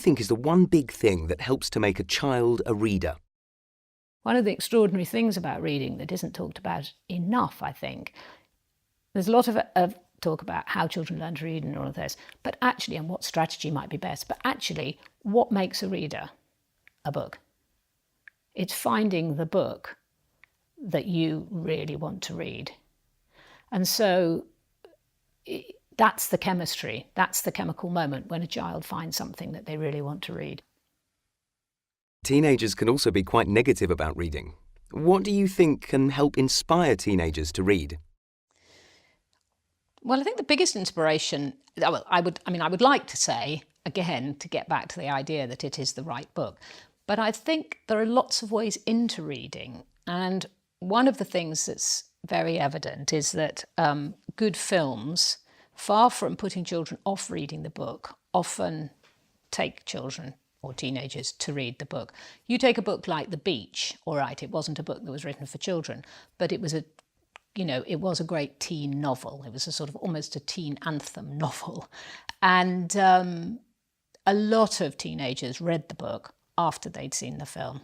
think is the one big thing that helps to make a child a reader? One of the extraordinary things about reading that isn't talked about enough, I think, there's a lot of talk about how children learn to read and all of this, but actually, and what strategy might be best, but actually, what makes a reader a book? It's finding the book that you really want to read. And so that's the chemistry, that's the chemical moment when a child finds something that they really want to read. Teenagers can also be quite negative about reading. What do you think can help inspire teenagers to read? Well, I think the biggest inspiration, I would like to say, again, to get back to the idea that it is the right book, but I think there are lots of ways into reading. And one of the things that's very evident is that good films, far from putting children off reading the book, often take children or teenagers to read the book. You take a book like The Beach, all right, it wasn't a book that was written for children, but it was a great teen novel. It was a sort of almost a teen anthem novel. And a lot of teenagers read the book after they'd seen the film.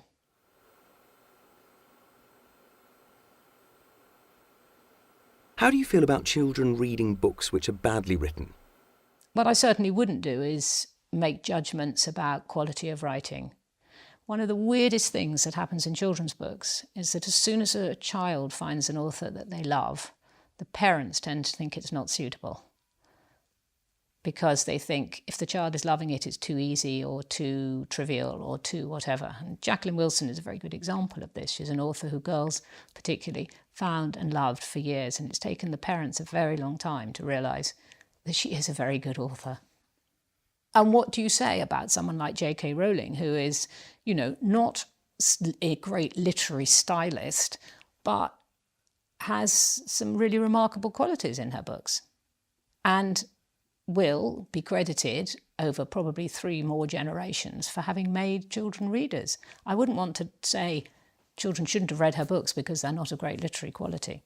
How do you feel about children reading books which are badly written? What I certainly wouldn't do is make judgments about quality of writing. One of the weirdest things that happens in children's books is that as soon as a child finds an author that they love, the parents tend to think it's not suitable, because they think if the child is loving it, it's too easy or too trivial or too whatever. And Jacqueline Wilson is a very good example of this. She's an author who girls particularly found and loved for years, and it's taken the parents a very long time to realise that she is a very good author. And what do you say about someone like J.K. Rowling, who is, not a great literary stylist, but has some really remarkable qualities in her books, and will be credited over probably 3 more generations for having made children readers? I wouldn't want to say children shouldn't have read her books because they're not of great literary quality.